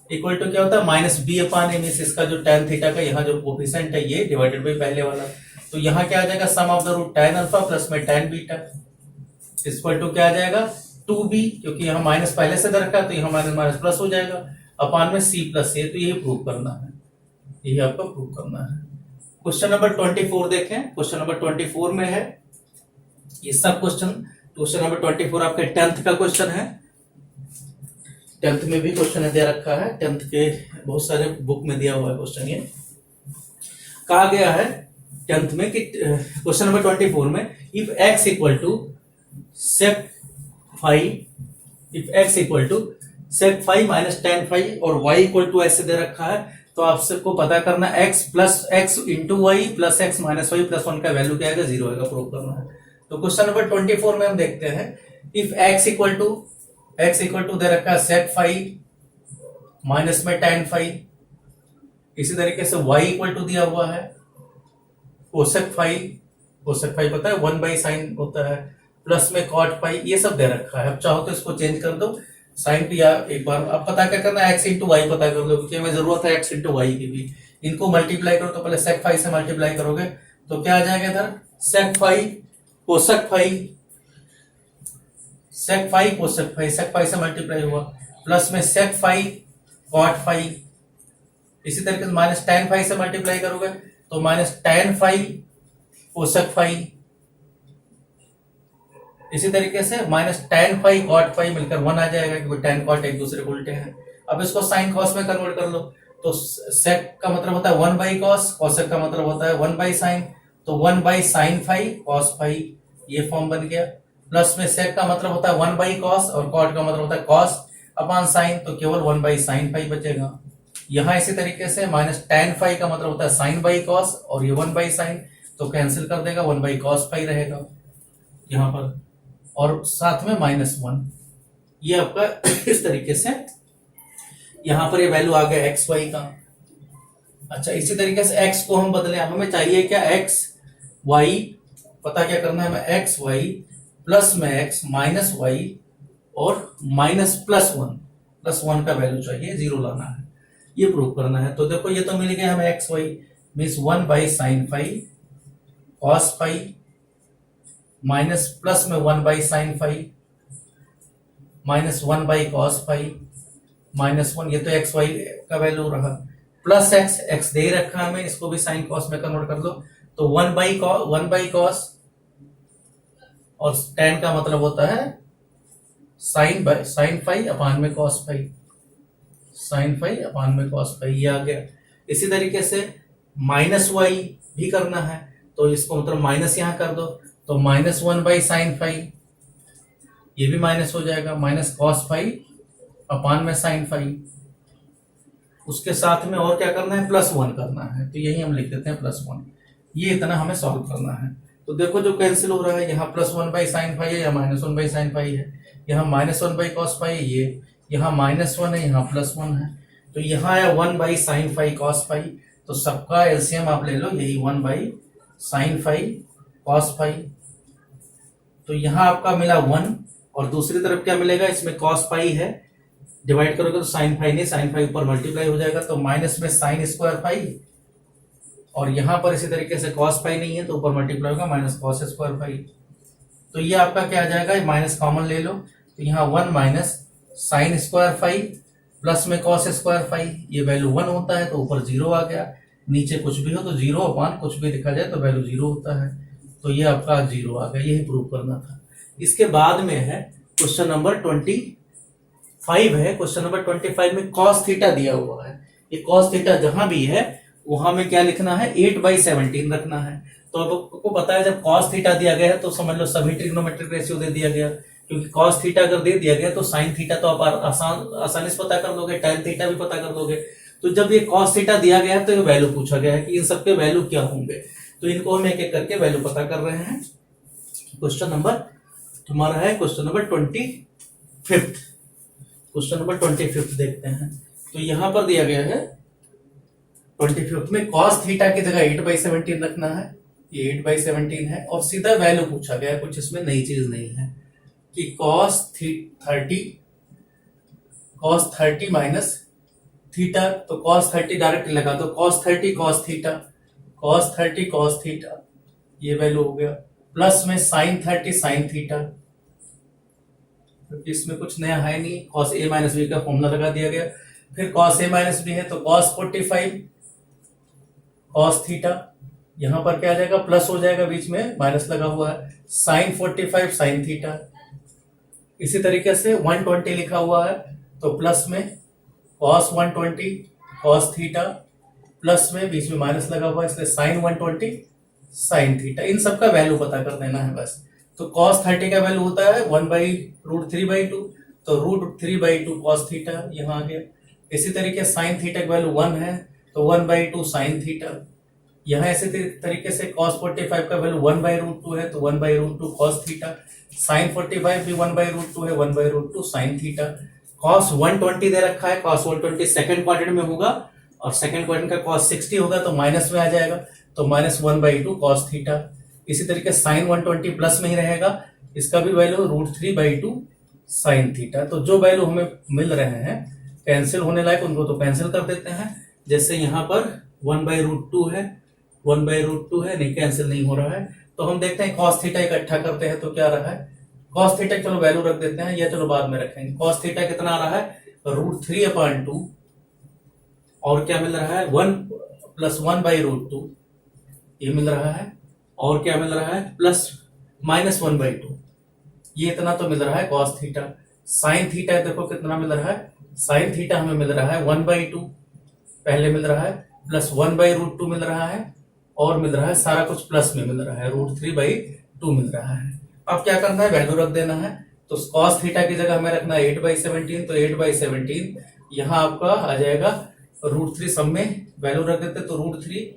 equal to क्या होता है माइनस बी अपान ए, मींस इसका जो tan थीटा का यहाँ जो कोफिशिएंट है ये डिवाइडेड बाई पहले वाला, तो यहाँ क्या आ जाएगा sum of the root tan alpha plus में tan बीटा इक्वल टू क्या आ जाएगा 2b, क्योंकि यहाँ माइनस पहले से रखा है तो यहाँ माइनस माइनस प्लस हो जाएगा, अपान में c प्लस a, तो यही प्रूव करना है, यही आपको प्रूव करना है। क्वेश्चन नंबर 24 देखें। क्वेश्चन नंबर 24 में है ये सब क्वेश्चन नंबर 24 आपके 10th का क्वेश्चन है, 10th में भी क्वेश्चन दे रखा है, 10th के बहुत सारे बुक में दिया हुआ है क्वेश्चन। ये कहा गया है 10th में कि क्वेश्चन नंबर 24 में if x equal to sec phi minus tan phi और y इक्वल टू ऐसे दे रखा है, तो आपको पता करना x plus x into y plus x minus y plus one का वैल्यू क्या आएगा, 0 आएगा, प्रूव करना है। तो क्वेश्चन नंबर 24 में हम देखते हैं, इफ x इक्वल टू दे रखा है sec फाइव माइनस में tan फाइव, इसी तरीके से y इक्वल टू दिया हुआ है कोसेक फाइव पता है 1 बाई साइन होता है, प्लस में कॉट फाइव, ये सब दे रखा है। अब चाहो तो इसको चेंज कर दो साइन टू, या एक बार अब पता क्या करना है, x इंटू वाई पता कर लो, क्योंकि हमें जरूरत है x इंटू वाई की भी। इनको मल्टीप्लाई करो तो पहले sec फाइव से मल्टीप्लाई करोगे तो क्या आ जाएगा इधर, sec फाइव कोसेक फाइव से मल्टीप्लाई हुआ, प्लस में sec फाइव कॉट फाइव, इसी तरीके से माइनस tan फाइव से मल्टीप्लाई करोगे तो minus tan five cosec five, इसी तरीके से minus tan five cot five मिलकर 1 आ जाएगा, क्योंकि tan कॉट एक दूसरे को उल्टे हैं। अब इसको साइन कॉस में कन्वर्ट कर लो, तो sec का मतलब होता है 1 बाई कॉस, कोसेक का मतलब होता है 1 बाई साइन, तो 1 by sine five cos five, ये फॉर्म बन गया। प्लस में sec का मतलब होता है 1 बाई कॉस और कॉट का मतलब होता है कॉस अपॉन साइन, तो केवल 1 बाई साइन फाइव बचेगा। यहाँ इसी तरीके से माइनस tan फाइव का मतलब होता है साइन बाई कॉस और ये 1 बाई साइन, तो कैंसिल कर देगा, 1 बाई कॉस फाइव रहेगा यहाँ पर, और साथ में -1, ये आपका इस तरीके से यहां पर ये वैल्यू आ गया एक्स वाई का। अच्छा, इसी तरीके से x को हम बदले, अब हमें चाहिए क्या, x y, पता क्या करना है हमें, x y प्लस में x माइनस y और माइनस प्लस वन का वैल्यू चाहिए, 0 लाना है, ये प्रूव करना है। तो देखो ये तो मिल गया हमें x y means 1 by sine five cos five minus plus में 1 by sine five minus 1 by cos five -1, ये तो एक्स वाई का वैल्यू रहा, प्लस एक्स दे रखा हमें, इसको भी साइन कॉस में कन्वर्ट कर दो, तो 1 बाई कॉस और tan का मतलब होता है साइन फाइव अपान में cos five, sine five upon में कॉस फाइव, ये आ गया। इसी तरीके से -y भी करना है, तो इसको मतलब माइनस यहां कर दो, तो -1 बाई साइन फाइव, ये भी माइनस हो जाएगा, माइनस कॉस फाइव अपान में साइन फाइव, उसके साथ में और क्या करना है, +1 करना है, तो यही हम लिख देते हैं +1, ये इतना हमें सॉल्व करना है। तो देखो जो कैंसिल हो रहा है, यहाँ +1 बाई साइन फाइव है या -1 बाई साइन फाइव है, यहाँ -1 बाई कॉस फाइव, ये यहाँ -1 है, यहाँ +1 है, तो यहाँ आया 1 by sine five cos five, तो सबका एलसीएम आप ले लो, यही 1 by sine five cos five, तो यहाँ आपका मिला 1, और दूसरी तरफ क्या मिलेगा, इसमें कॉस फाइव है, डिवाइड करोगे तो साइन फाइव नहीं, साइन फाइव ऊपर मल्टीप्लाई हो जाएगा, तो माइनस में साइन स्क्वायर फाइव, और यहां पर इसी तरीके से कॉस फाइव नहीं है तो ऊपर मल्टीप्लाई होगा माइनस कॉस स्क्वायर फाइव, तो ये आपका क्या आ जाएगा, माइनस कॉमन ले लो, तो यहाँ 1 minus sine square five plus में कॉस स्क्वायर फाइव, ये वैल्यू 1 होता है तो ऊपर 0 आ गया, नीचे कुछ भी हो तो 0 अपान कुछ भी लिखा जाए तो वैल्यू 0 होता है, तो ये आपका 0 आ गया, यही प्रूव करना था। इसके बाद में है क्वेश्चन नंबर 25 है, क्वेश्चन नंबर 25 में कॉस थीटा दिया हुआ है, ये कॉस थीटा जहां भी है वहां में क्या लिखना है, 8/17 रखना है। तो आपको पता है जब कॉस थीटा दिया गया है तो समझ लो सभी ट्रिग्नोमेट्रिक रेशियो दे दिया गया, क्योंकि कॉस थीटा अगर दे दिया गया तो साइन थीटा तो आप आसानी से पता कर लोगे, tan थीटा भी पता कर लोगे। तो जब ये कॉस थीटा दिया गया है तो ये वैल्यू पूछा गया है कि इन सबके वैल्यू क्या होंगे, तो इनको हम एक एक करके वैल्यू पता कर रहे हैं। क्वेश्चन नंबर तुम्हारा है क्वेश्चन नंबर 25, क्वेश्चन नंबर 25 देखते हैं। तो यहां पर दिया गया है 25 में कॉस थीटा की जगह 8/17 रखना है, ये 8/17 है, और सीधा वैल्यू पूछा गया है, कुछ इसमें नई चीज नहीं है कि cos 30 माइनस थीटा, तो cos 30 डायरेक्ट लगा दो, cos 30 cos थीटा, ये वैल्यू हो गया, प्लस में sin 30 sin थीटा, क्योंकि इसमें कुछ नया है नहीं, cos a माइनस बी का फॉर्मूला लगा दिया गया, फिर cos a माइनस बी है तो cos 45 cos थीटा, यहां पर क्या आ जाएगा, प्लस हो जाएगा, बीच में माइनस लगा हुआ है, sin 45 sin थीटा, इसी तरीके से 120 लिखा हुआ है तो प्लस में cos 120 cos थीटा, प्लस में बीच में माइनस लगा हुआ है इसलिए sin 120 sin थीटा, इन सब का वैल्यू पता कर देना है बस। तो cos 30 का वैल्यू होता है 1/√3/2, तो √3/2 cos थीटा यहाँ आ गया। इसी तरीके sin थीटा का वैल्यू 1 है तो 1/2 साइन थीटा। यहाँ ऐसे तरीके से cos 45 का वैल्यू 1/√2 है तो 1/√2 cos थीटा। साइन 45 भी 1/√2 है, 1/√2 साइन थीटा। cos 120 दे रखा है, cos 120 सेकंड क्वाड्रेंट में होगा और सेकंड क्वाड्रेंट का cos 60 होगा तो माइनस में आ जाएगा, तो -1/2 cos थीटा। इसी तरीके साइन 120 प्लस में ही रहेगा, इसका भी वैल्यू √3/2 साइन थीटा। तो जो वैल्यू हमें मिल रहे हैं कैंसिल होने लायक उनको तो कैंसिल कर देते हैं। जैसे यहाँ पर 1/√2 है, 1/√2 है, नहीं कैंसिल नहीं हो रहा है। तो हम देखते हैं cos थीटा इकट्ठा करते हैं तो क्या रहा है। cos थीटा चलो वैल्यू रख देते हैं, या चलो बाद में रखेंगे। cos थीटा कितना आ रहा है √3/2 और क्या मिल रहा है 1 + 1/√2 ये मिल रहा है, और क्या मिल रहा है प्लस -1/2 ये इतना तो मिल रहा है cos थीटा। साइन थीटा देखो कितना मिल रहा है, साइन थीटा हमें मिल रहा है 1/2 पहले मिल रहा है, प्लस 1/√2 मिल रहा है, और मिल रहा है सारा कुछ प्लस में मिल रहा है, √3/2 मिल रहा है। अब क्या करना है वैल्यू रख देना है। तो cos थीटा की जगह हमें रखना है 8/17, तो 8/17 यहाँ आपका आ जाएगा √3 सब में वैल्यू रख देते तो √3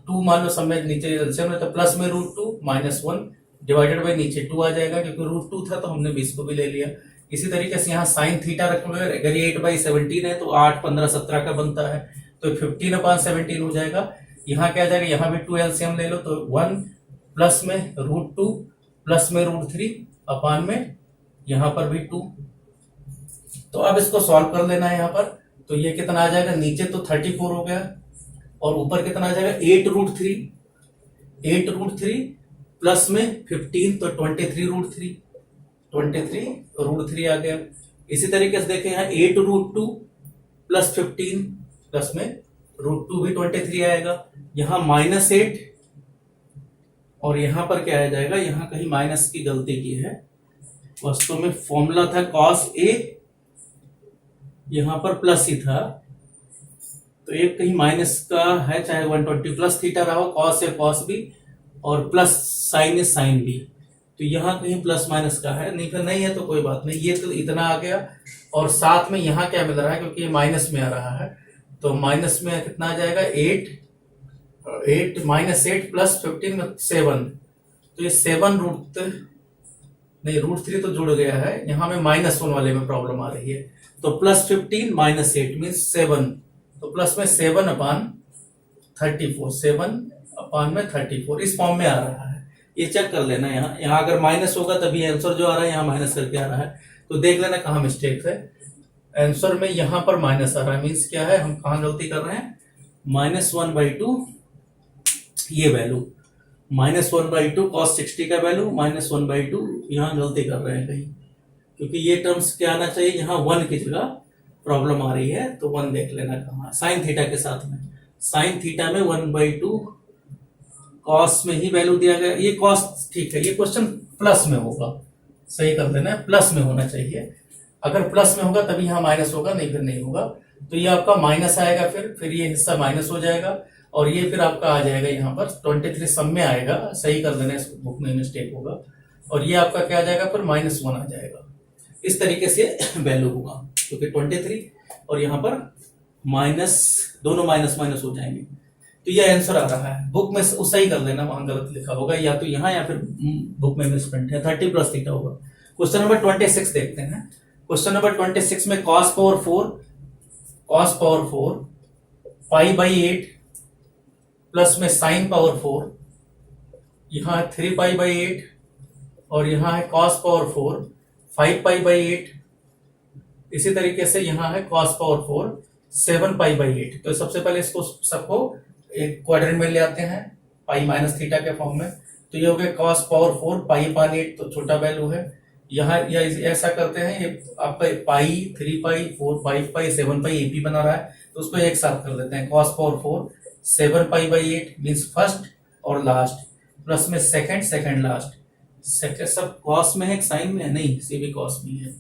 2 मान लो सब में नीचे एलसीएम में, तो प्लस में √2 -1 डिवाइडेड बाई नीचे 2 आ जाएगा, क्योंकि √2 था तो हमने 20 को भी ले लिया। इसी तरीके से यहाँ साइन थीटा रखोगे, अगर ये 8/17 है तो 8, 15, 17 का बनता है, तो 15/17 हो जाएगा। यहाँ क्या आ जाएगा, यहाँ भी 2 एलसीएम ले लो तो 1 प्लस में √2 प्लस में √3 अपान में यहाँ पर भी 2। तो अब इसको सॉल्व कर लेना है यहाँ पर, तो ये कितना आ जाएगा, नीचे तो 34 हो गया और ऊपर कितना आ जाएगा 8√3 प्लस में 15 तो 23√3 आ गया। इसी तरीके से देखें यहाँ 8√2 प्लस 15 प्लस में √2 भी 23 आएगा। यहाँ -8 और यहाँ पर क्या आ जाएगा, यहाँ कहीं माइनस की गलती की है, वास्तव में फॉर्मूला था cos A, यहाँ पर प्लस ही था, तो एक कहीं माइनस का है, चाहे 120 प्लस थीटा रहा हो, cos A cos B और plus sign A sin B, तो यहाँ कहीं प्लस माइनस का है, नहीं फिर नहीं है तो कोई बात नहीं, ये तो इतना आ गया। और साथ में यहाँ क्या मिल रहा है, क्योंकि ये माइनस में आ रहा है तो माइनस में कितना आ जाएगा 8 प्लस 15 में 7, तो ये 7 √3 तो जुड़ गया है, यहाँ में -1 वाले में प्रॉब्लम आ रही है, तो प्लस 15 -8 मीन 7, तो प्लस में 7/34 7/34 इस फॉर्म में आ रहा है। ये चेक कर लेना, यहाँ अगर माइनस होगा तभी आंसर जो आ रहा है यहाँ माइनस करके आ रहा है, तो देख लेना कहाँ मिस्टेक है। आंसर में यहाँ पर माइनस आ रहा है, मीन्स क्या है, हम कहाँ गलती कर रहे हैं, -1/2 ये वैल्यू, -1/2 cos 60 का वैल्यू -1/2 यहाँ गलती कर रहे हैं कहीं, क्योंकि ये टर्म्स क्या आना चाहिए, यहाँ 1 की जगह प्रॉब्लम आ रही है, तो 1 देख लेना कहाँ, साइन थीटा के साथ में, साइन थीटा में 1/2 कॉस में ही वैल्यू दिया गया, ये कॉस ठीक है, ये क्वेश्चन प्लस में होगा, सही कर देना है, प्लस में होना चाहिए, अगर प्लस में होगा तभी यहाँ माइनस होगा, नहीं फिर नहीं होगा, तो ये आपका माइनस आएगा, फिर ये हिस्सा माइनस हो जाएगा, और ये फिर आपका आ जाएगा यहाँ पर 23 सब में आएगा, सही कर देना, इस बुक में मिस्टेक होगा, और ये आपका क्या आ जाएगा फिर -1 आ जाएगा। इस तरीके से वैल्यू होगा, क्योंकि 23 और यहाँ पर माइनस, दोनों माइनस माइनस हो जाएंगे, तो ये आंसर आ रहा है। बुक में सही कर लेना, वहां गलत लिखा होगा, या तो यहाँ या फिर बुक में मिसप्रिंट है, 30 + थीटा होगा। क्वेश्चन नंबर 26 देखते हैं। क्वेश्चन नंबर 26 में cos पावर 4 π/8 प्लस में sin पावर 4, यहाँ है 3π/8 और यहाँ है cos पावर 4 5π/8, इसी तरीके से यहाँ है cos पावर 4 7π/8। तो सबसे पहले इसको सबको एक क्वाड्रेंट में ले आते हैं पाई माइनस थीटा के फॉर्म में, तो ये हो गया cos पावर 4 π/8, तो छोटा वैल्यू है, यहाँ या ऐसा करते हैं, ये आपका पाई 3π 4π 7π AP बना रहा है, तो उसको एक साथ कर देते हैं, cos पावर 4 7π/8 मीन्स फर्स्ट और लास्ट, प्लस में सेकंड लास्ट, सेकंड सब कॉस में है साइन में है, नहीं सी भी कॉस में है।